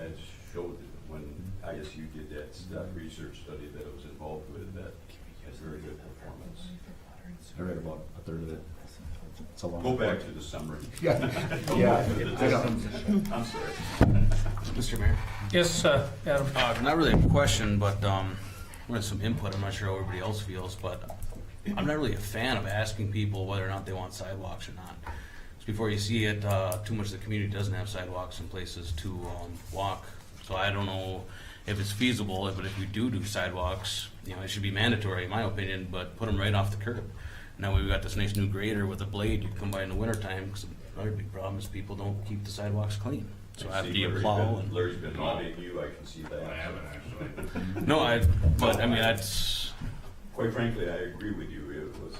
that showed that when ISU did that research study that I was involved with, that has very good performance. I read about a third of it. It's a long Go back report. to the summary. Yeah, yeah. I know. I'm sorry. Mr. Mayor? Yes, Adam. Not really a question, but with some input. I'm not sure how everybody else feels, but I'm not really a fan of asking people whether or not they want sidewalks or not. Just before you see it, too much of the community doesn't have sidewalks in places to walk. So I don't know if it's feasible, but if you do sidewalks, you know, it should be mandatory in my opinion, but put them right off the curb. Now we've got this nice new grader with a blade you can come by in the wintertime, because another big problem is people don't keep the sidewalks clean. So I after see you Larry's plow been- and... Larry's been lobbying you, I can see that. I haven't actually. No, but I mean, that's... Quite frankly, I agree with you. It was,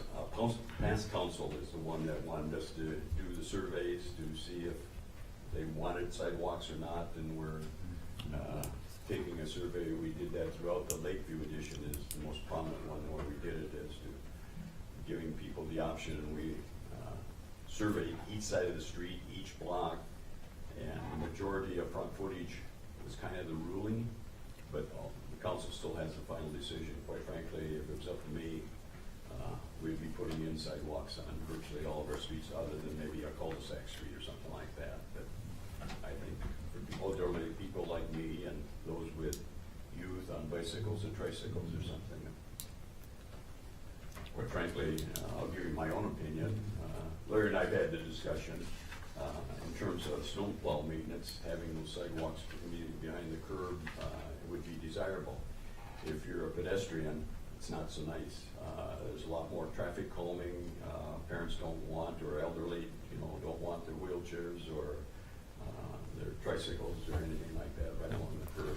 past council is the one that wanted us to do the surveys to see if they wanted sidewalks or not, and we're taking a survey. We did that throughout. The Lakeview edition is the most prominent one where we did it as to giving people the option, and we surveyed each side of the street, each block, and the majority of front footage was kind of the ruling, but the council still has the final decision. Quite frankly, if it was up to me, we'd be putting in sidewalks on virtually all of our streets other than maybe a cul-de-sac street or something like that. But I think for people, generally people like me and those with youth on bicycles and tricycles or something, quite frankly, I'll give you my own opinion. Larry and I've had the discussion in terms of snowplow maintenance, having those sidewalks immediately behind the curb would be desirable. If you're a pedestrian, it's not so nice. There's a lot more traffic calming. Parents don't want, or elderly, don't want their wheelchairs or their tricycles or anything like that right along the curb.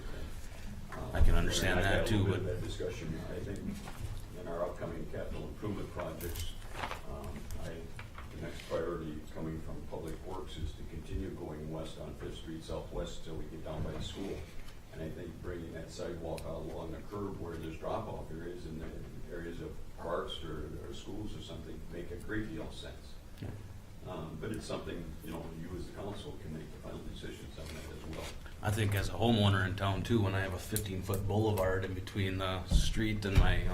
I can understand I've that had a too, little but bit of that discussion. I think in our upcoming capital improvement projects, the next priority coming from Public Works is to continue going west on Fifth Street Southwest till we get down by the school. And I think bringing that sidewalk out along the curb where there's drop-off areas in the areas of parks or schools or something make a great deal of sense. Yeah. But it's something, you as the council can make the final decisions on that as well. I think as a homeowner in town too, when I have a 15-foot boulevard in between the street and my,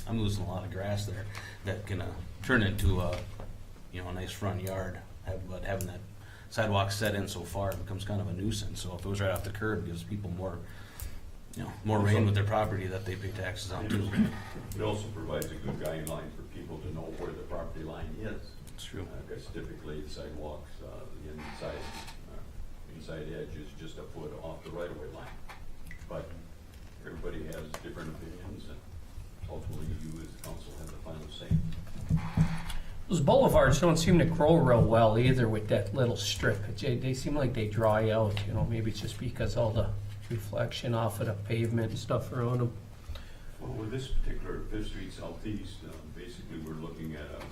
I'm losing a lot of grass there that can turn into a nice front yard. But having that sidewalk set in so far, it becomes kind of a nuisance. So if it was right off the curb, it gives people more rain with their property that they pay taxes on too. It also provides a good guideline for people to know where the property line is. It's true. Because typically the sidewalks, the inside edge is just a foot off the right-of-way line. But everybody has different opinions, and ultimately you as the council have the final say. Those boulevards don't seem to grow real well either with that little strip. They seem like they dry out, maybe it's just because all the reflection off of the pavement and stuff around them. Well, with this particular Fifth Street Southeast, basically we're looking at a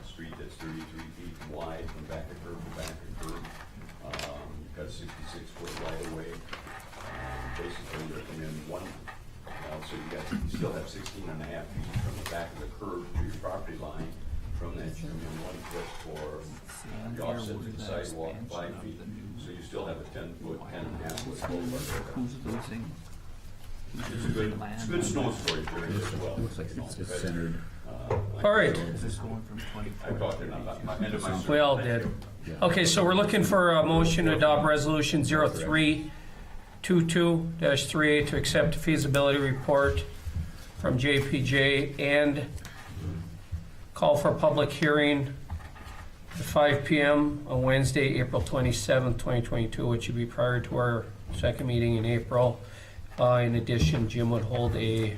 street that's 33 feet wide from back of curb to back of curb. You've got a 66-foot right-of-way. Basically, you're coming in one, so you still have 16 and a half feet from the back of the curb to your property line. From that, you come in 1 foot for the offset to the sidewalk, 5 feet. So you still have a 10-foot, 10.5-foot boulevard. Who's losing? It's a good snow storage area as well. Looks like it's centered. All right. Is this going from I 24? talked about my end of my. We all did. Okay, so we're looking for a motion to adopt resolution 0322-38 to accept the feasibility report from JPJ and call for a public hearing at 5 p.m. on Wednesday, April 27th, 2022, which would be prior to our second meeting in April. In addition, Jim would hold a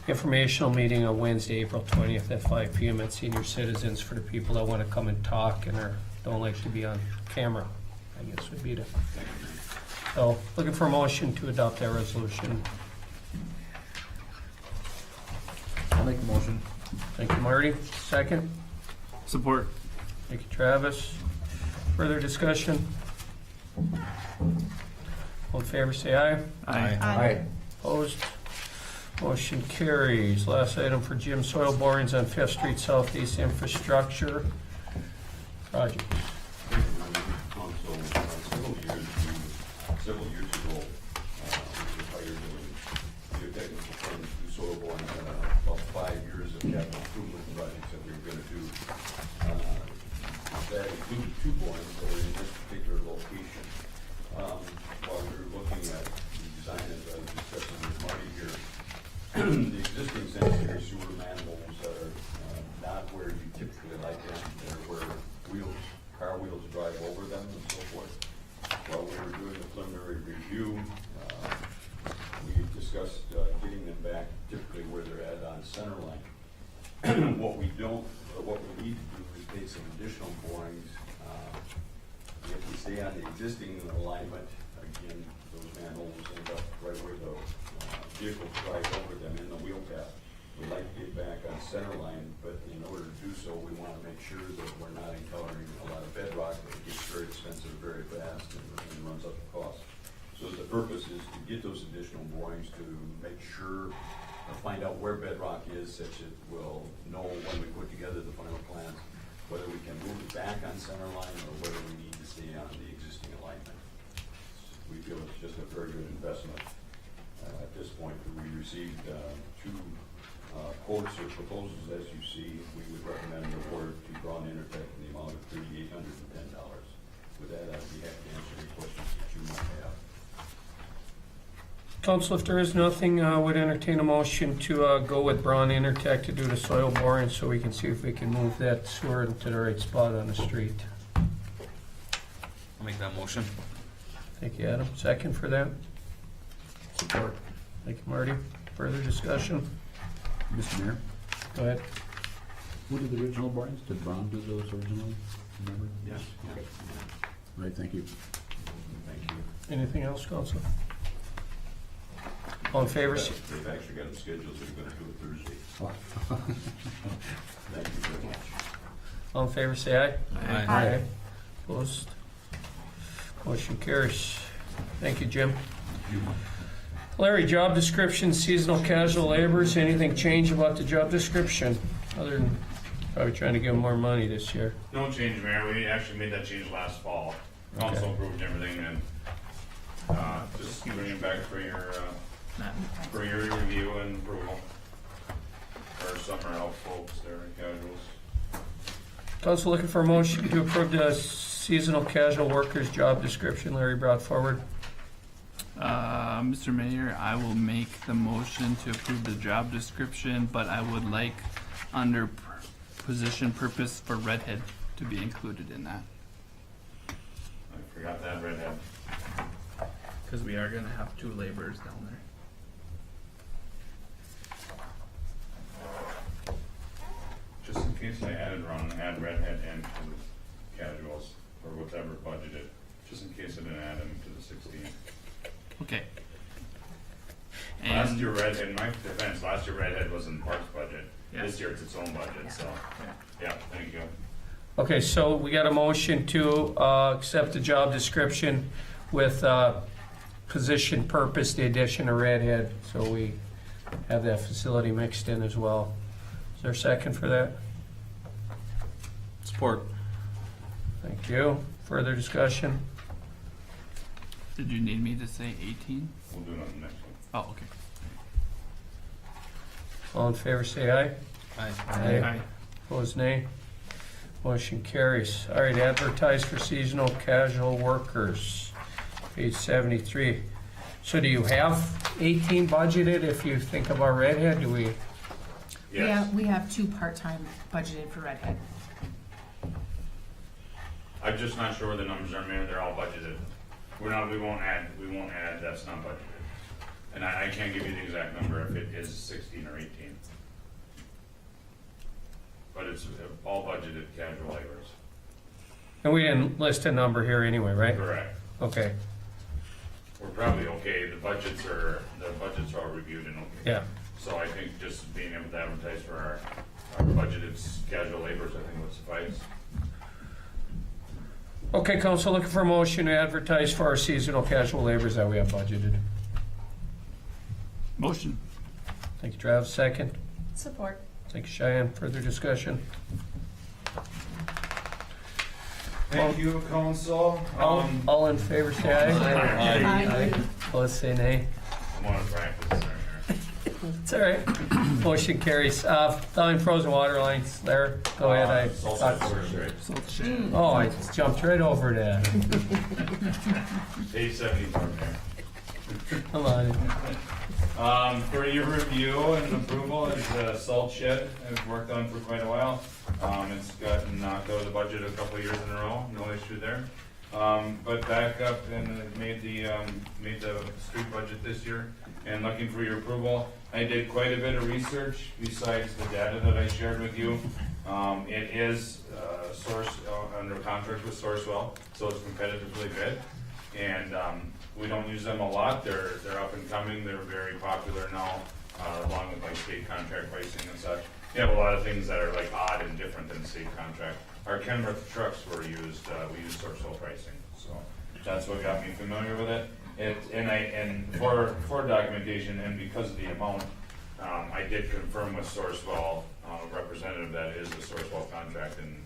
informational meeting on Wednesday, April 20th at 5 p.m. at Senior Citizens for the people that want to come and talk and don't like to be on camera, I guess would be the. So, looking for a motion to adopt that resolution. I'll make the motion. Thank you, Marty. Second. Support. Thank you, Travis. Further discussion? All in favor, say aye. Aye. Opposed? Motion carries. Last item for Jim, soil borings on Fifth Street Southeast infrastructure project. Several several years ago, we hired a geotechnical firm to do soil boring, about 5 years of capital improvement projects that we were gonna do. That included 2 borings that were in this particular location. While we were looking at the design, as I was discussing with Marty here, the existing sanitary sewer manholes are not where you typically like them. They're where car wheels drive over them and so forth. While we were doing the preliminary review, we discussed getting them back typically where they're at on center line. What we need to do is take some additional borings. If we stay on the existing alignment, again, those manholes end up right where the vehicles drive over them in the wheel path. We'd like to get back on center line, but in order to do so, we want to make sure that we're not encountering a lot of bedrock that gets very expensive very fast and runs up the cost. So the purpose is to get those additional borings to make sure or find out where bedrock is, such that we'll know when we put together the final plans whether we can move it back on center line or whether we need to stay on the existing alignment. We feel it's just a very good investment. At this point, we received 2 quotes or proposals, as you see. We would recommend the board to Braun Intertech in the amount of $3,810. With that, I'd be happy to answer any questions that you might have. Council, if there is nothing, I would entertain a motion to go with Braun Intertech to do the soil boring so we can see if we can move that sewer into the right spot on the street. I'll make that motion. Thank you, Adam. Second for that. Support. Thank you, Marty. Further discussion? Mr. Mayor, Go ahead. who did the original borings? Did Brown do those originally? Remember? Yes. Okay. Right, thank you. Thank you. Anything else, Council? All in favor? They've actually got them scheduled, so we're gonna do it Thursday. Thank you very much. All in favor, say aye. Aye. Opposed? Motion carries. Thank you, Jim. Larry, job description, seasonal casual laborers, anything change about the job description? Other than probably trying to give them more money this year. No change, Mayor. We actually made that change last fall. Council approved everything and just bring it back for your review and approval. For summer help folks, they're casuals. Council looking for a motion to approve the seasonal casual workers job description Larry brought forward. Mr. Mayor, I will make the motion to approve the job description, but I would like under position purpose for redhead to be included in that. I forgot that redhead. Because we are gonna have 2 laborers down there. Just in case I add redhead and 2 casuals or whatever budgeted. Just in case I didn't add them to the 16. Okay. Last And year redhead, in my defense, last year redhead was in Parks budget. Yeah. This year it's its own budget, so, yeah, thank you. Okay, so we got a motion to accept the job description with position purpose, the addition of redhead, so we have that facility mixed in as well. Is there a second for that? Support. Thank you. Further discussion? did you need me to say 18? We'll do it on the next one. Oh, okay. All in favor, say aye. Aye. Opposed, nay. Motion carries. All right, advertise for seasonal casual workers, page 73. So do you have 18 budgeted if you think of our redhead? Do we? Yes. We have 2 part-time budgeted for redhead. I'm just not sure where the numbers are, Mayor. They're all budgeted. We won't add, that's not budgeted. And I can't give you the exact number if it is 16 or 18. But it's all budgeted casual laborers. And we didn't list a number here anyway, right? Correct. Okay, We're probably okay. The budgets are all reviewed and okay. yeah. So I think just being able to advertise for our budgeted casual laborers, I think would suffice. Okay, council, looking for a motion to advertise for our seasonal casual laborers that we have budgeted. Motion. Thank you, Travis. Second. Support. Thank you, Cheyenne. Further discussion? Thank you, council. All in favor, say aye. Aye. Opposed, say nay. I'm on practice there. It's all right. Motion carries. Thawing frozen water lines, Larry, go ahead. Salt shed. Salt shed. Oh, I jumped right over that. Page 74 there. Come on. For your review and approval is the salt shed I've worked on for quite a while. It's gotten knocked out of the budget a couple of years in a row, no issue there. But back up and made the street budget this year and looking for your approval. I did quite a bit of research besides the data that I shared with you. It is under contract with Sourcewell, so it's competitively bid. And we don't use them a lot. They're up and coming. They're very popular now, along with like state contract pricing and such. We have a lot of things that are like odd and different than state contract. Our Kenworth trucks were used. We used Sourcewell pricing, so that's what got me familiar with it. And for documentation and because of the amount, I did confirm with Sourcewell representative that is a Sourcewell contract and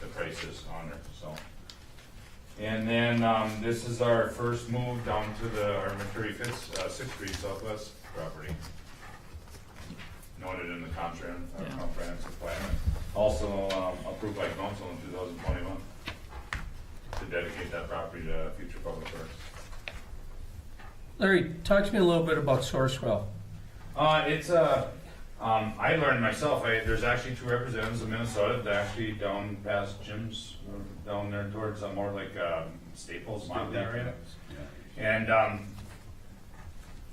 the price is on it. So. And then this is our first move down to our McCurry 6th Street Southwest property. Noted in the comprehensive plan. Also approved by council in 2021 to dedicate that property to future public works. Larry, talk to me a little bit about Sourcewell. It's I learned myself. There's actually 2 representatives of Minnesota that actually down past Jim's, down there towards more like Staples, Mont area. And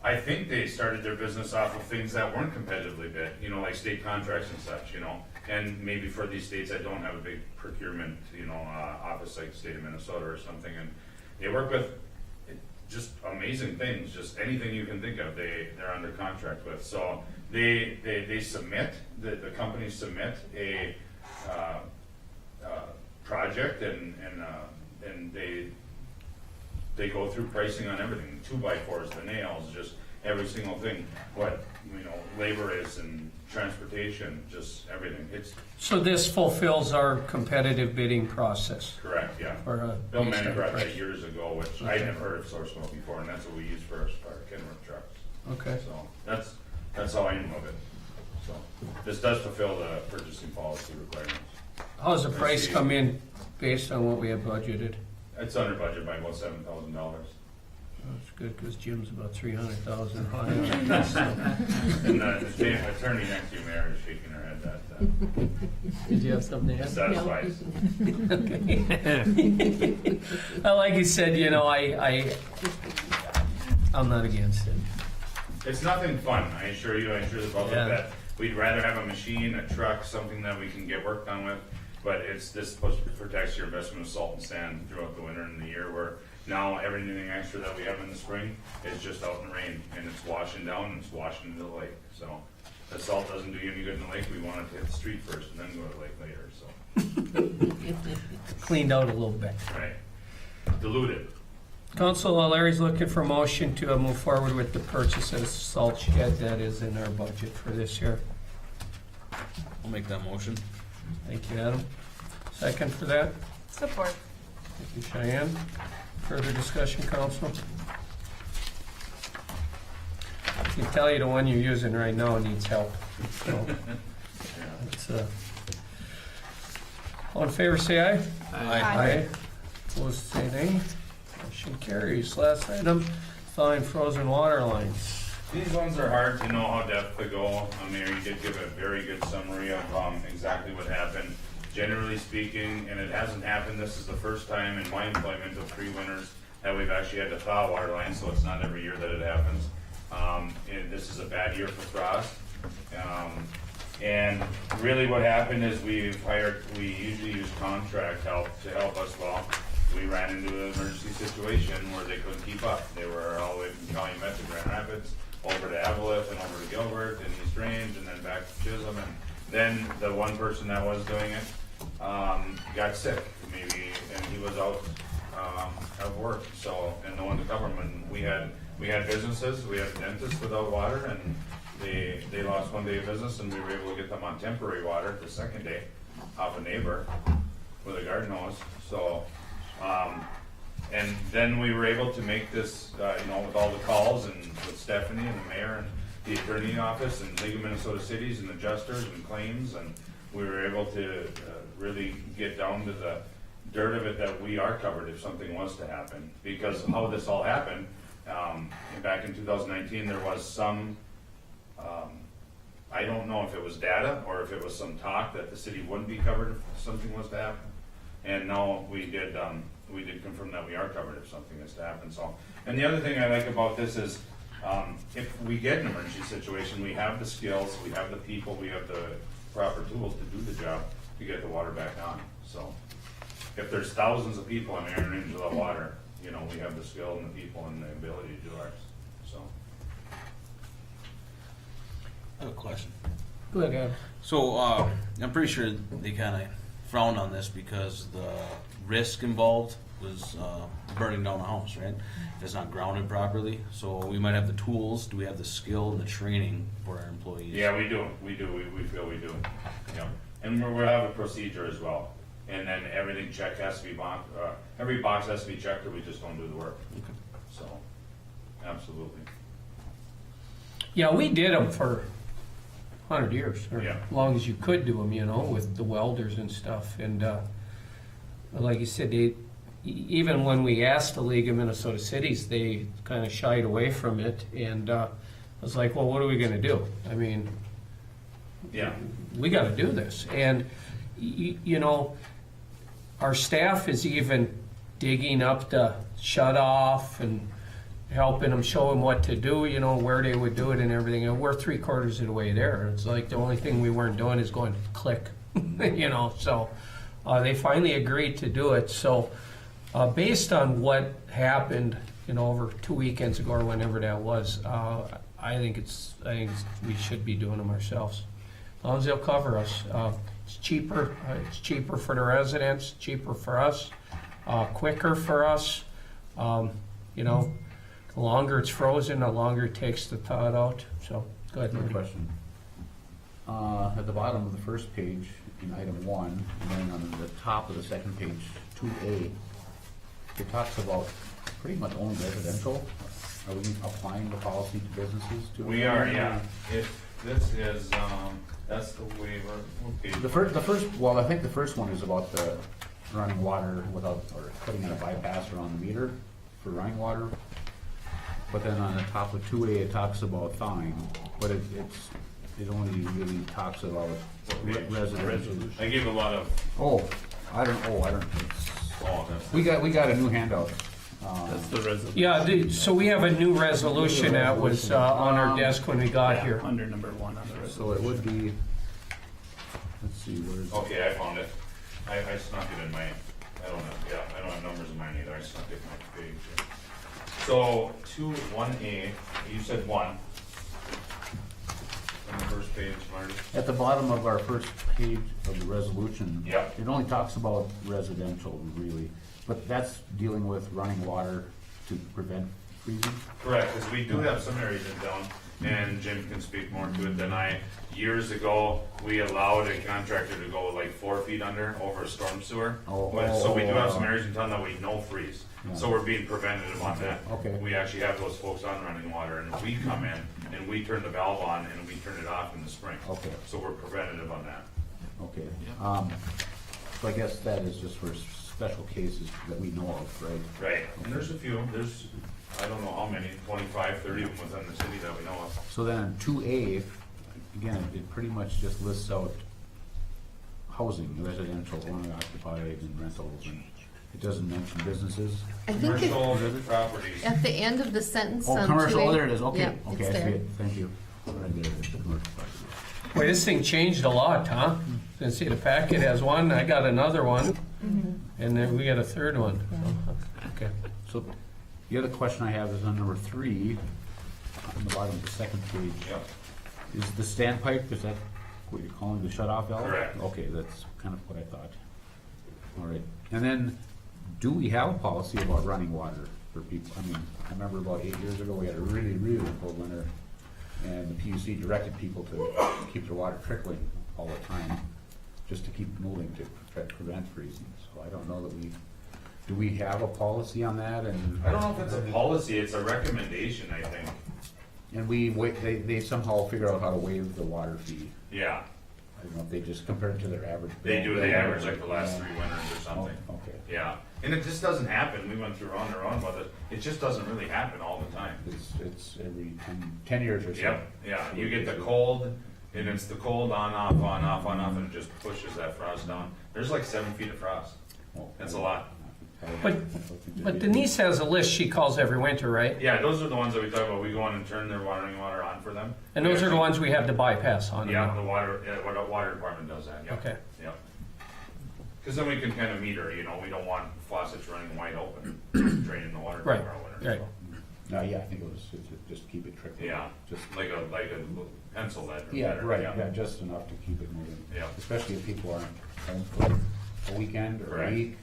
I think they started their business off of things that weren't competitively bid, you know, like state contracts and such, you know. And maybe for these states that don't have a big procurement, you know, office like the state of Minnesota or something, and they work with just amazing things, just anything you can think of, they're under contract with. So they submit, the companies submit a project and they go through pricing on everything, 2x4s, the nails, just every single thing, what, you know, labor is and transportation, just everything. It's So this fulfills our competitive bidding process. correct, yeah. For a Bill base Manning brought price. that years ago, which I never heard of Sourcewell before, and that's what we use for our Kenworth trucks. Okay. So that's how I knew of it. So this does fulfill the purchasing policy requirements. How's the price come in based on what we have budgeted? It's under budget by about $7,000. That's good, because Jim's about 300,000 high on this. So. And the attorney next to you, Mayor, is shaking her head that Did you have something to add? satisfies. Well, like you said, you know, I'm not against it. It's nothing fun, I assure you, I assure the public Yeah. that we'd rather have a machine, a truck, something that we can get work done with. But this supposed to protect your investment of salt and sand throughout the winter and the year, where now everything extra that we have in the spring is just out in the rain and it's washing down and it's washing into the lake. So the salt doesn't do you any good in the lake. We want it to hit the street first and then go to the lake later. So Cleaned out a little bit. right, diluted. Council, Larry's looking for motion to move forward with the purchase of the salt shed that is in our budget for this year. I'll make that motion. Thank you, Adam. Second for that? Support. Thank you, Cheyenne. Further discussion, council? I can tell you the one you're using right now needs help. So, it's, all in favor, say aye. Aye. Opposed, say nay. Motion carries. Last item, thawing frozen water lines. These ones are hard to know how depth to go. Mayor, you did give a very good summary of exactly what happened. Generally speaking, and it hasn't happened, this is the first time in my employment of 3 winters that we've actually had to thaw water lines, so it's not every year that it happens. And this is a bad year for frost. And really what happened is we usually use contract help to help us. Well, we ran into an emergency situation where they couldn't keep up. They were all the way from Calumet to Grand Rapids, over to Avalith and over to Gilbert and East Range and then back to Chisholm. And then the one person that was doing it got sick, maybe, and he was out of work. So, and no one to cover him. And we had businesses, we had dentists without water, and they lost one day of business, and we were able to get them on temporary water the second day off a neighbor. with a garden hose, so, and then we were able to make this, with all the calls and with Stephanie and the mayor and the attorney office and League of Minnesota Cities and adjusters and claims, and we were able to really get down to the dirt of it that we are covered if something was to happen. Because how this all happened, back in 2019, there was some, I don't know if it was data or if it was some talk that the city wouldn't be covered if something was to happen. And now we did confirm that we are covered if something is to happen, so. And the other thing I like about this is, if we get an emergency situation, we have the skills, we have the people, we have the proper tools to do the job to get the water back on, so. If there's thousands of people in there and into the water, we have the skill and the people and the ability to do ours, so. I have a question. Go ahead, Ed. So, I'm pretty sure they kinda frowned on this because the risk involved was, burning down a house, right? If it's not grounded properly, so we might have the tools, do we have the skill and the training for our employees? Yeah, we do, we feel we do, yeah. And we'll have a procedure as well. And then everything checked has to be every box has to be checked or we just don't do the work. Okay. So, absolutely. Yeah, we did them for 100 years, or Yeah. as long as you could do them, with the welders and stuff. And like you said, even when we asked the League of Minnesota Cities, they kind of shied away from it. And I was like, well, what are we going to do? I mean, Yeah, we got to do this. And, our staff is even digging up the shut off and helping them, show them what to do, where they would do it and everything. And we're 3/4 of the way there. It's like the only thing we weren't doing is going click, So they finally agreed to do it. So based on what happened, over 2 weekends ago or whenever that was, I think we should be doing them ourselves. As long as they'll cover us. It's cheaper. It's cheaper for the residents, cheaper for us, quicker for us. The longer it's frozen, the longer it takes to thaw it out. So, go ahead, Another Marty. question. At the bottom of the first page, in item 1, and then on the top of the second page, 2A, it talks about pretty much only residential. Are we applying the policy to businesses too? we are, yeah. If this is, that's the waiver, okay. The first, well, I think the first one is about the running water without, or putting in a bypass around the meter for running water. But then on the top of 2A, it talks about thawing, but it only really talks about residential. I gave a lot of, I don't, that's. we got a new handout. That's the resolution. Yeah, so we have a new resolution that was on our desk when we got here. Under number 1 on the resolution. So it would be, let's see, where's, Okay, I found it. I snuck it in my, I don't have numbers in mine either, I snuck it in my page. So, 1A, you said 1. On the first page, Marty. at the bottom of our first page of the resolution. Yep. It only talks about residential, really, but that's dealing with running water to prevent freezing. Correct, because we do have some areas in town, and Jim can speak more to it than I. Years ago, we allowed a contractor to go like 4 feet under over a storm sewer. So we do have some areas in town that we know freeze. Yeah. So we're being preventative on that. Okay. We actually have those folks on running water, and we come in, and we turn the valve on, and we turn it off in the spring. Okay. So we're preventative on that. Okay, so I guess that is just for special cases that we know of, right? Right, and there's a few, I don't know how many, 25, 30 of them within the city that we know of. So then in 2A, again, it pretty much just lists out housing, residential, owner occupied, and rentals, and it doesn't mention businesses. I think it, Commercial properties. at the end of the sentence Oh, on commercial, 2A. oh, there it is, okay, Yeah, okay, it's I see there. it, thank you. Right there, it's the commercial property. Boy, this thing changed a lot, huh? Didn't see the packet has one, I got another one, and then we got a third one. Okay. So the other question I have is on number 3, on the bottom of the second page. Yep. Is the standpipe, is that what you're calling the shut-off valve? Correct. Okay, that's kind of what I thought. All right, and then, do we have a policy about running water for people? I mean, I remember about 8 years ago, we had a really, really cold winter, and the PUC directed people to keep their water trickling all the time. just to keep moving to prevent freezing. So I don't know that do we have a policy on that? And I don't know if it's a policy, it's a recommendation, I think. And they somehow figure out how to waive the water fee. Yeah, I don't know if they just compare it to their average. they bill. do, they average like the last 3 winters or Oh, something. okay. Yeah, and it just doesn't happen, we went through on and on with it, it just doesn't really happen all the time. It's every 10 years or so. Yep, yeah, you get the cold, and it's the cold on, off, on, off, on, off, and it just pushes that frost down. There's like 7 feet of frost, Oh, that's a lot. But Denise has a list she calls every winter, right? Yeah, those are the ones that we talk about, we go in and turn their watering water on for them. And those are the ones we have to bypass on. Yeah, the water department does that, yeah. Okay. Yep. Cause then we can kind of meter, you know, we don't want faucets running wide open, draining the water Right, through our winter. right. No, yeah, I think it was just keep it trickling. Yeah, Just, like a pencil lead. or yeah, better, right, yeah, just enough to keep it moving. Yeah. Especially if people aren't home for a weekend or a Correct. week.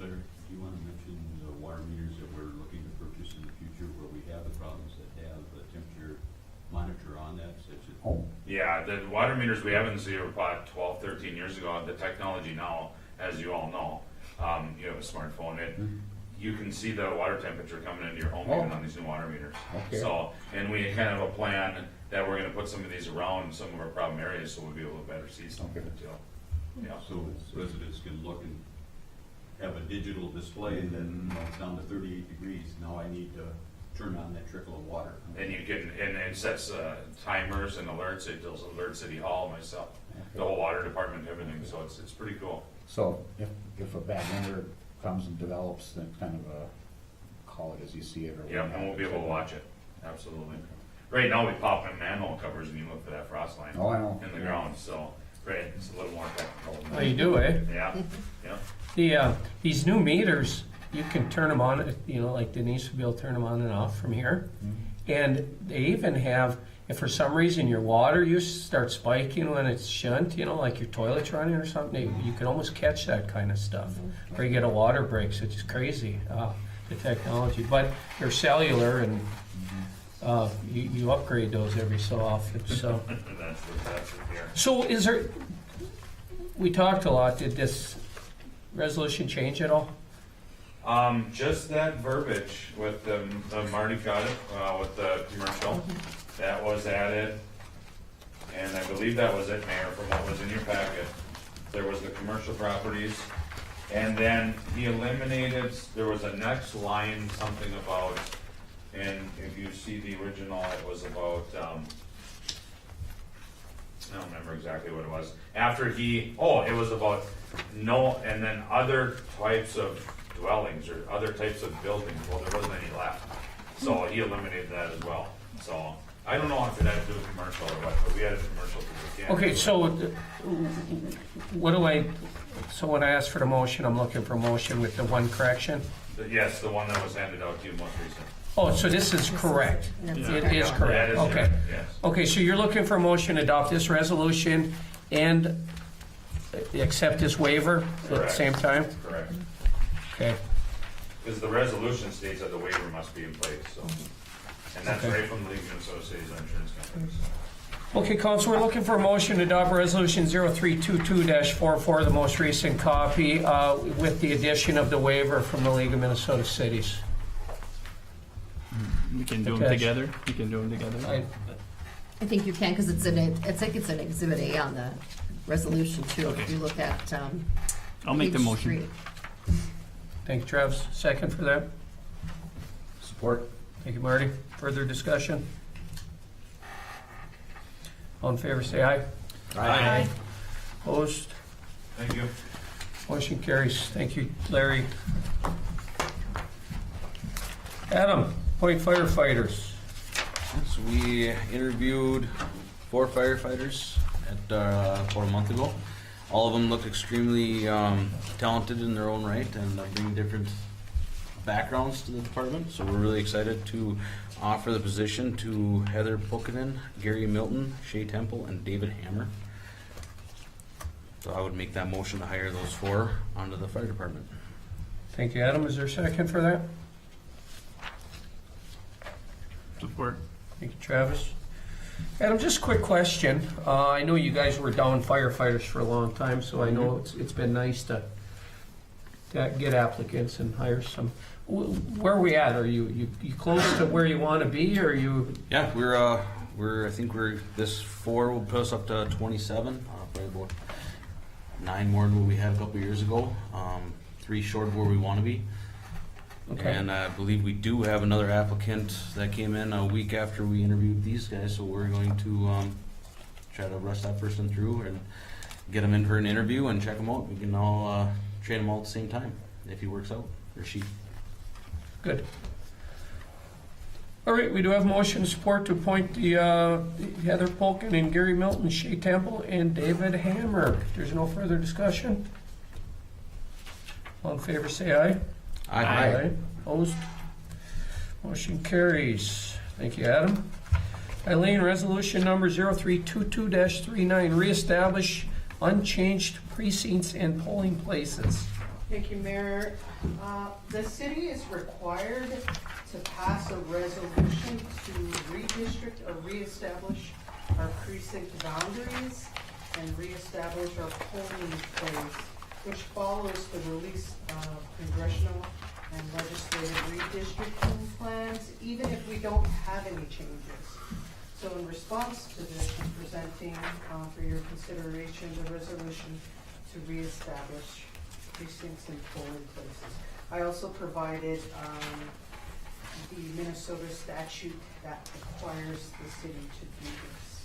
Larry, do you want to mention the water meters that we're looking to purchase in the future where we have the problems that have a temperature monitor on that, such as? Oh, Yeah, the water meters we have in the city were bought 12, 13 years ago. The technology now, as you all know, you have a smartphone, you can see the water temperature coming into your home even on these new water meters. Okay. So, and we kind of have a plan that we're gonna put some of these around some of our problem areas, so we'll be able to better see some of Okay. it too. Yeah, So residents can look and have a digital display that, it's down to 38 degrees, now I need to turn on that trickle of water. and you can, and it sets timers and alerts, it does alert City Hall, myself, the whole water department, everything, so it's pretty cool. so if a bad winter comes and develops, then kind of call it as you see it or. Yeah, and we'll be able to watch it, absolutely. Right now, we pop in manhole covers and you look for that frost line Oh, I know. in the ground, so, right, it's a little more technical. Oh, you do, eh? Yeah, yeah, These new meters, you can turn them on, you know, like Denise would be able to turn them on and off from here. And they even have, if for some reason your water use starts spiking when it's shouldn't, you know, like your toilet's running or something, you can almost catch that kind of stuff. Or you get a water break, so it's just crazy, the technology. But they're cellular and you upgrade those every so often, so. that's it here. So is there, we talked a lot, did this resolution change at all? Just that verbiage with the Marty got it, with the commercial, that was added. And I believe that was it, Mayor, from what was in your packet. There was the commercial properties, and then he eliminated, there was a next line, something about, and if you see the original, it was about, I don't remember exactly what it was. After it was about and then other types of dwellings or other types of buildings, well, there wasn't any left. So he eliminated that as well. So, I don't know if it had to do with commercial or what, but we had a commercial. Okay, so so when I ask for the motion, I'm looking for a motion with the one correction? Yes, the one that was handed out to you most recent. Oh, so this is correct? It is That correct, is okay. correct, yes. Okay, so you're looking for a motion to adopt this resolution and accept this waiver at the Correct. same time? Correct. Okay, Because the resolution states that the waiver must be in place, so. And that's Okay. right from the League of Minnesota Cities and Insurance Companies. okay, Council, we're looking for a motion to adopt resolution 0322-44, the most recent copy, with the addition of the waiver from the League of Minnesota Cities. We can do them Okay. together. We can do them together. I think you can, because it's like it's an exhibit A on the resolution too. If Okay. you look at, I'll make the page motion. 3. Thank you, Travis. Second for that? Support. Thank you, Marty. Further discussion? All in favor, say aye. Aye. Opposed? Thank you. Motion carries. Thank you, Larry. Adam, point firefighters. So we interviewed 4 firefighters about a month ago. All of them looked extremely talented in their own right and bring different backgrounds to the department. So we're really excited to offer the position to Heather Pokinen, Gary Milton, Shay Temple, and David Hammer. So I would make that motion to hire those 4 onto the fire department. Thank you, Adam. Is there a second for that? Support. Thank you, Travis. Adam, just a quick question. I know you guys were down firefighters for a long time, so I know it's been nice to get applicants and hire some. Where are we at? Are you close to where you want to be, or are you? Yeah, I think this 4 will put us up to 27, probably about 9 more than what we had a couple years ago. 3 short of where we want to be. Okay. And I believe we do have another applicant that came in a week after we interviewed these guys, so we're going to try to rush that person through and get them in for an interview and check them out. We can all train them all at the same time if he works out, or she. Good. All right, we do have motion support to appoint the Heather Polkin and Gary Milton, Shea Temple, and David Hammer. There's no further discussion. All in favor, say aye. Aye. Opposed? Motion carries. Thank you, Adam. Eileen, resolution number 0322-39, reestablish unchanged precincts and polling places. Thank you, Mayor. The city is required to pass a resolution to redistrict or reestablish our precinct boundaries and reestablish our polling place, which follows the release of congressional and legislative redistricting plans, even if we don't have any changes. So in response to this, I'm presenting for your consideration the resolution to reestablish precincts and polling places. I also provided the Minnesota statute that requires the city to do this.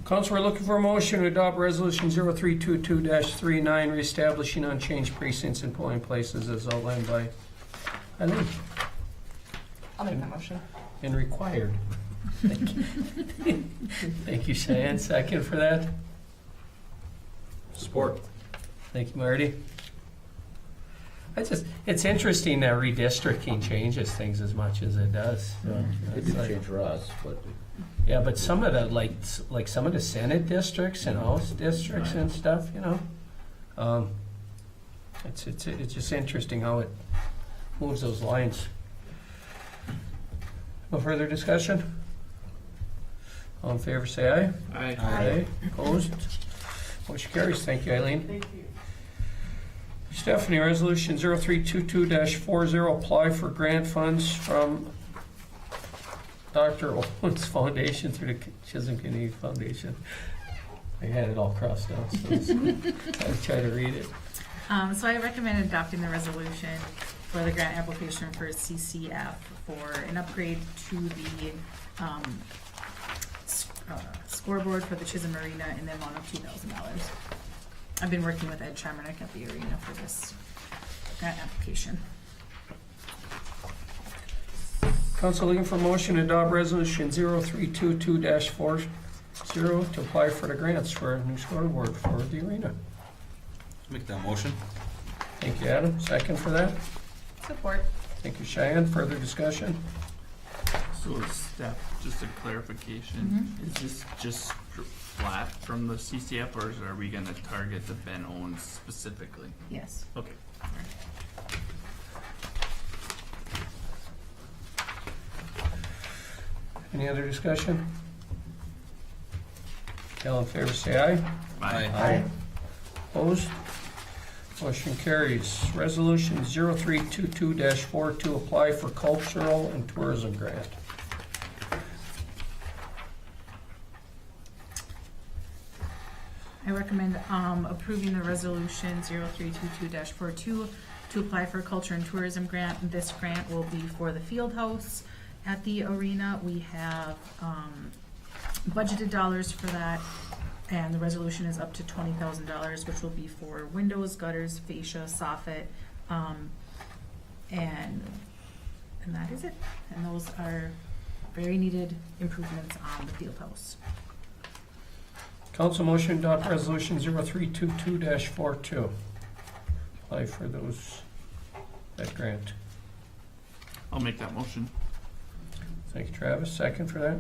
Council, we're looking for a motion to adopt resolution 0322-39, reestablishing unchanged precincts and polling places as outlined by Eileen I'll make that motion. and required. Thank you. Thank you, Cheyenne. Second for that. Support. Thank you, Marty. It's interesting that redistricting changes things as much as it does. It It's didn't like- change for us, but Yeah, but some of the, like some of the Senate districts and House districts and stuff, you know? It's just interesting how it moves those lines. No further discussion? All in favor, say aye. Aye. Aye. Opposed? Motion carries. Thank you, Eileen. Thank you. Stephanie, resolution 0322-40, apply for grant funds from Dr. Owens Foundation through the Chisholm Community Foundation. I had it all crossed out, so I'll try to read it. So I recommend adopting the resolution for the grant application for CCF for an upgrade to the scoreboard for the Chisholm Arena in the amount of $2,000. I've been working with Ed Chamernick at the arena for this grant application. Council looking for motion to adopt resolution 0322-40 to apply for the grants for a new scoreboard for the arena. Make that motion. Thank you, Adam. Second for that. Support. Thank you, Cheyenne. Further discussion? So Steph, just a clarification, is this just flat from the CCF, or are we gonna target the Ben Owens specifically? Yes. Okay. Any other discussion? All in favor, say aye. Aye. Opposed? Motion carries. Resolution 0322-4 to apply for cultural and tourism grant. I recommend approving the resolution 0322-42 to apply for culture and tourism grant. This grant will be for the field house at the arena. We have budgeted dollars for that, and the resolution is up to $20,000, which will be for windows, gutters, fascia, soffit, and that is it. And those are very needed improvements on the field house. Council motion to adopt resolution 0322-42. Apply for that grant. I'll make that motion. Thank you, Travis. Second for that.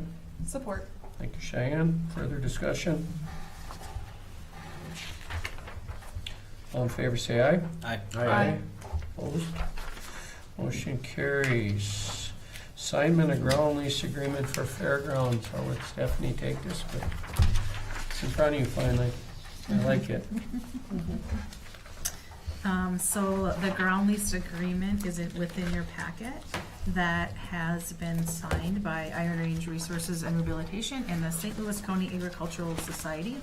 Support. Thank you, Cheyenne. Further discussion? All in favor, say aye. Aye. Aye. Opposed? Motion carries. Assignment of ground lease agreement for Fairgrounds. I'll let Stephanie take this, but it's in front of you finally. I like it. So the ground lease agreement is within your packet that has been signed by Iron Range Resources and Rehabilitation and the St. Louis County Agricultural Society.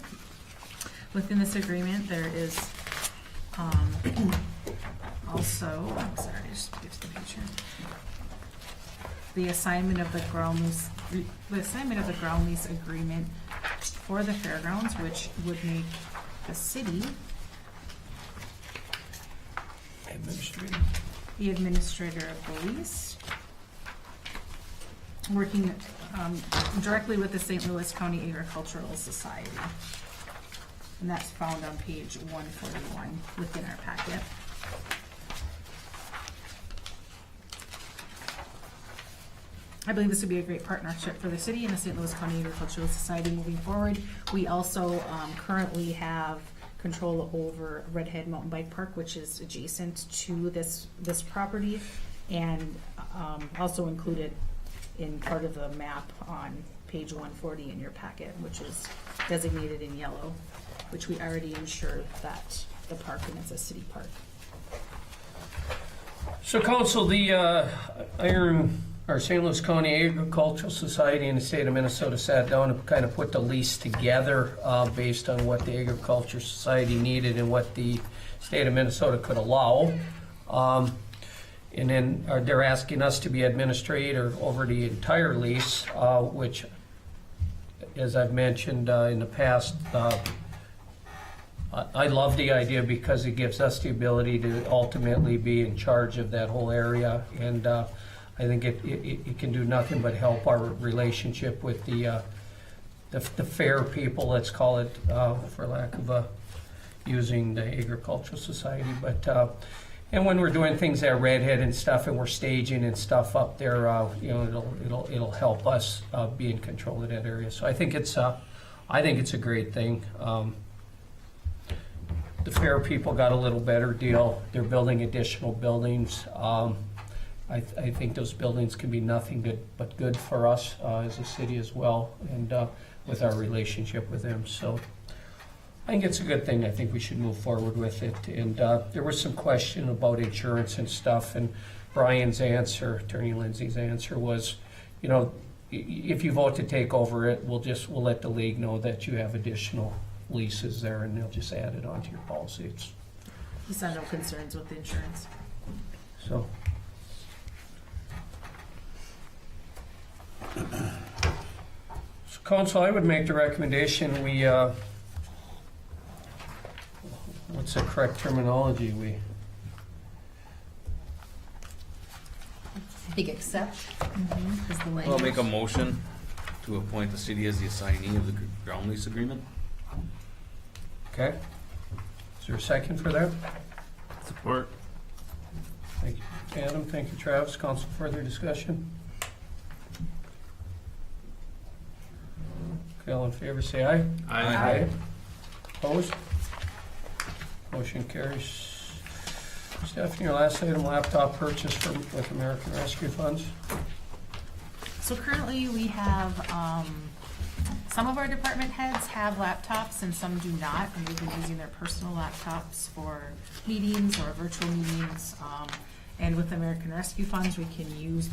Within this agreement, there is, also, I'm sorry, just get to the picture. The assignment of the ground lease agreement for the fairgrounds, which would make the city the administrator of the lease, working directly with the St. Louis County Agricultural Society. And that's found on page 141 within our packet. I believe this would be a great partnership for the city and the St. Louis County Agricultural Society moving forward. We also currently have control over Redhead Mountain Bike Park, which is adjacent to this property, and also included in part of the map on page 140 in your packet, which is designated in yellow, which we already insured that the park, and it's a city park. So council, the St. Louis County Agricultural Society in the state of Minnesota sat down and kind of put the lease together based on what the Agriculture Society needed and what the state of Minnesota could allow. And then they're asking us to be administrator over the entire lease, which, as I've mentioned in the past, I love the idea because it gives us the ability to ultimately be in charge of that whole area, and I think it can do nothing but help our relationship with the fair people, let's call it, for lack of using the Agricultural Society. But and when we're doing things at Redhead and stuff, and we're staging and stuff up there, it'll help us be in control of that area. So I think it's a great thing. The fair people got a little better deal. They're building additional buildings. I think those buildings can be nothing but good for us as a city as well, and with our relationship with them. So I think it's a good thing. I think we should move forward with it. And there was some question about insurance and stuff, and Brian's answer, Attorney Lindsay's answer was, if you vote to take over it, we'll let the league know that you have additional leases there, and they'll just add it onto your policy. He saw no concerns with the insurance. So. So council, I would make the recommendation we, what's the correct terminology? I think accept is the language. I'll make a motion to appoint the city as the assignee of the ground lease agreement. Okay. Is there a second for that? Support. Thank you, Adam. Thank you, Travis. Council, further discussion? Okay, all in favor, say aye. Aye. Opposed? Motion carries. Stephanie, your last item, laptop purchase with American Rescue Funds. So currently we have, some of our department heads have laptops and some do not, and they've been using their personal laptops for meetings or virtual meetings. And with American Rescue Funds, we can use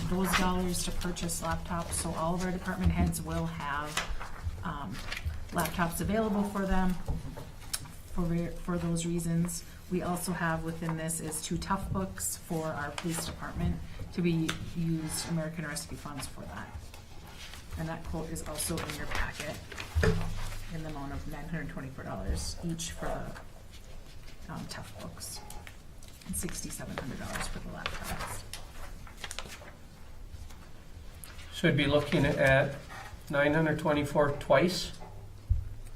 those dollars to purchase laptops. So all of our department heads will have laptops available for them for those reasons. We also have within this is 2 tough books for our police department to be used American Rescue Funds for that. And that quote is also in your packet in the amount of $924 each for the tough books and $6,700 for the laptops. So we'd be looking at $924 twice,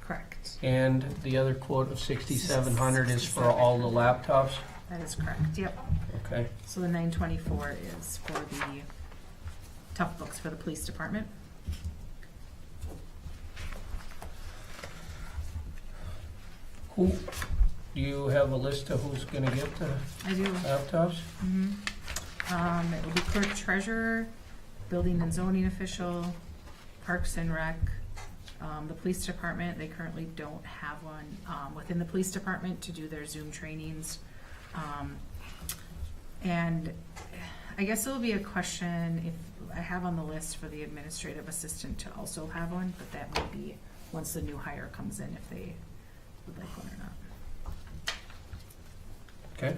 Correct. and the other quote of $6,700 is for all the laptops? That is correct, yep. Okay. So the 924 is for the tough books for the police department. Who, do you have a list of who's gonna get the I do. laptops? It will be clerk treasurer, building and zoning official, parks and rec, the police department. They currently don't have one, within the police department to do their Zoom trainings. And I guess it'll be a question if I have on the list for the administrative assistant to also have one, but that may be once the new hire comes in, if they would like one or not. Okay,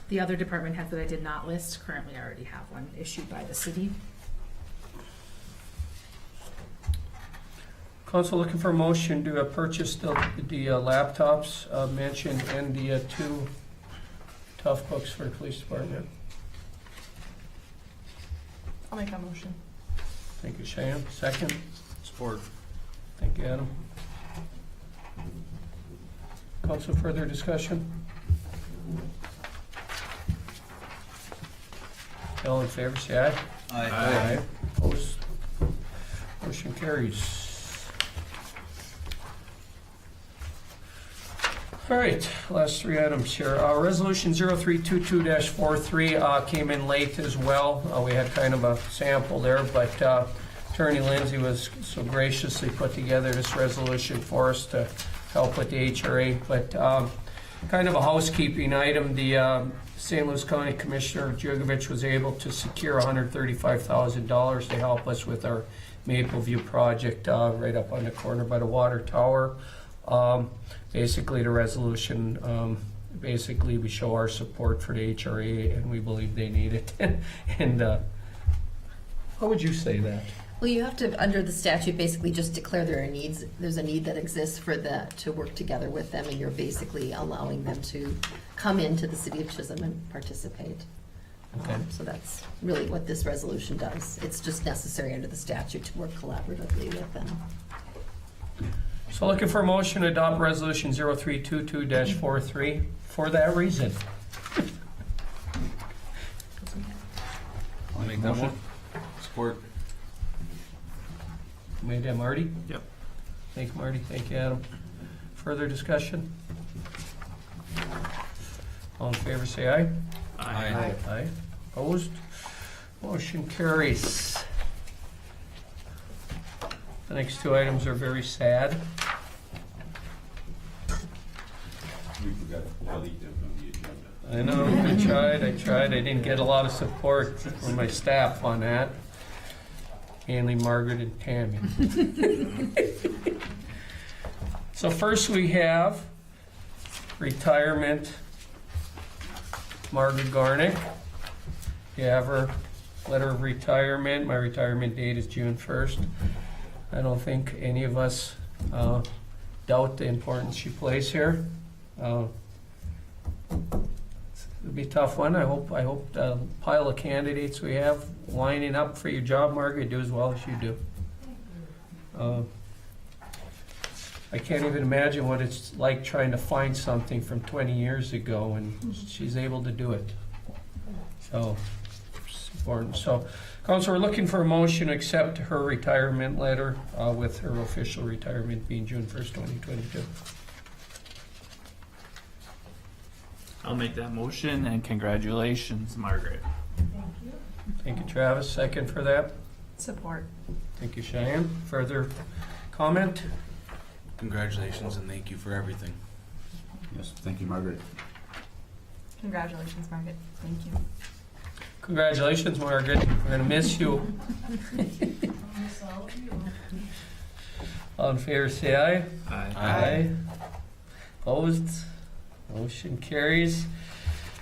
The other department heads that I did not list currently already have one issued by the city. council looking for a motion to purchase the laptops mentioned and the two tough books for the police department. I'll make that motion. Thank you, Cheyenne. Second. Support. Thank you, Adam. Council, further discussion? All in favor, say aye. Aye. Opposed? Motion carries. All right, last three items here. Resolution 0322-43 came in late as well. We had kind of a sample there, but Attorney Lindsay was so graciously put together this resolution for us to help with the HRA. But kind of a housekeeping item, the St. Louis County Commissioner Jugovich was able to secure $135,000 to help us with our Maple View project right up on the corner by the water tower. Basically, the resolution, basically we show our support for the HRA and we believe they need it. And how would you say that? Well, you have to, under the statute, basically just declare there are needs, there's a need that exists for that, to work together with them, and you're basically allowing them to come into the city of Chisholm and participate. Okay. So that's really what this resolution does. It's just necessary under the statute to work collaboratively with them. So looking for a motion to adopt resolution 0322-43 for that reason. I'll make that Motion. one. Support. Made that Marty? Yep. Thank you, Marty. Thank you, Adam. Further discussion? All in favor, say aye. Aye. Aye. Opposed? Motion carries. The next two items are very sad. We forgot to delete them from the agenda. I know, I tried. I didn't get a lot of support from my staff on that. Mainly Margaret and Tammy. So first we have retirement, Margaret Garnick. You have her letter of retirement. My retirement date is June 1st. I don't think any of us doubt the importance she plays here. It'll be a tough one. I hope the pile of candidates we have lining up for your job, Margaret, do as well as you do. I can't even imagine what it's like trying to find something from 20 years ago, and she's able to do it. So, it's important. So, Council, we're looking for a motion to accept her retirement letter with her official retirement being June 1st, 2022. I'll make that motion, and congratulations, Margaret. Thank you, Travis. Second for that. Support. Thank you, Cheyenne. Further comment? Congratulations and thank you for everything. Yes, thank you, Margaret. Congratulations, Margaret. Thank you. Congratulations, Margaret. We're gonna miss you. All in favor, say aye. Aye. Opposed? Motion carries.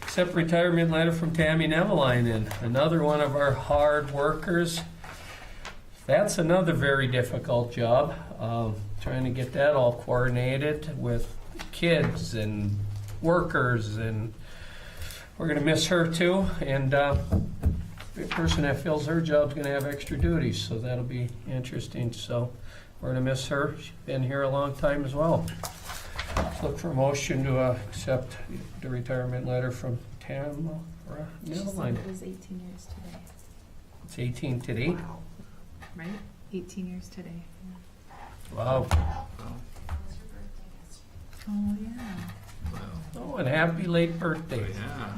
Accept retirement letter from Tammy Nevelainen, another one of our hard workers. That's another very difficult job, trying to get that all coordinated with kids and workers, and we're gonna miss her too. And the person that fills her job's gonna have extra duties, so that'll be interesting. So we're gonna miss her. She's been here a long time as well. Look for a motion to accept the retirement letter from Tamara Nevelainen. It was 18 years today, It's 18 today. right? 18 years today. Wow. Oh, and happy late birthday. Yeah.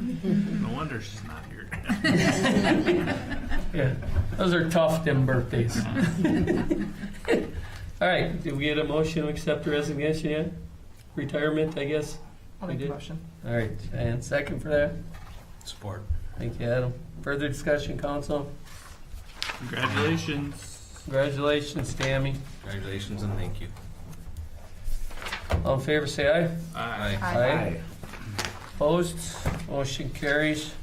No wonder she's not here. Yeah, those are tough, them birthdays. All right, did we get a motion to accept the resignation yet? Retirement, I guess? I'll We make the did? motion. All right, and second for that? Support. Thank you, Adam. Further discussion, council? Congratulations. Congratulations, Tammy. Congratulations and thank you. All in favor, say aye. Aye. Aye. Opposed? Motion carries.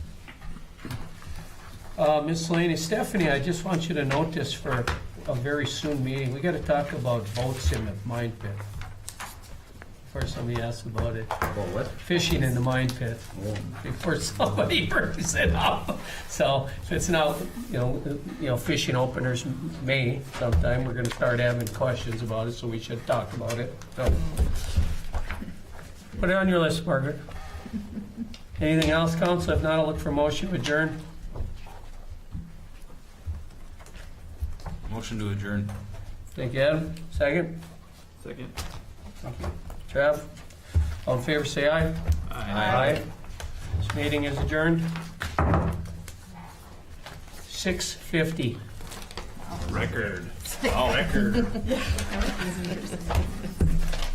Miscellaneous. Stephanie, I just want you to note this for a very soon meeting. We gotta talk about boats in the mine pit. Before somebody asks about it. About what? Fishing in the mine pit. Before somebody brings it up. So if it's not, fishing openers may sometime, we're gonna start having questions about it, so we should talk about it. So put it on your list, Margaret. Anything else, council? If not, I'll look for motion to adjourn. Motion to adjourn. Thank you, Adam. Second? Second. Trev? All in favor, say aye. Aye. This meeting is adjourned. 6:50. Record. Oh, record.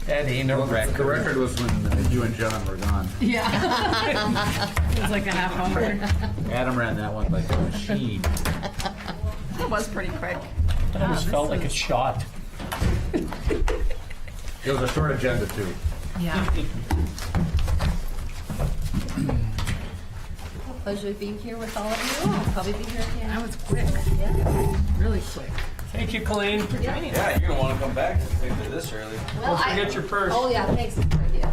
That ain't a The record. record was when you and John were gone. Yeah. It was like a half hour. Adam ran that one like a machine. That was pretty quick. It almost felt like a shot. It was a short agenda too. Yeah. Pleasure being here with all of you. I'll probably be here again. That was quick. Yeah. Really quick. Thank you, Colleen. Yeah, you're gonna wanna come back if they did this early. Well, Don't forget your purse. Oh, yeah, thanks. Good idea.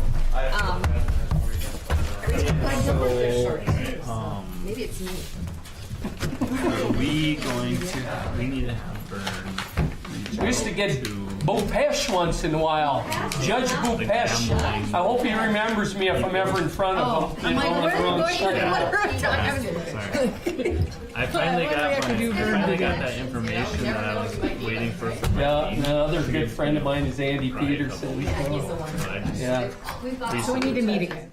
Maybe it's me. Are we going to, we need to have Vern. We used to get Bupesh once in a while. Judge Bupesh. I hope he remembers me if I'm ever in front of him. I'm like, where are you going? I finally got that information that I was waiting for. Yeah, another good friend of mine is Andy Peterson. So I just- Yeah. So we need to meet again.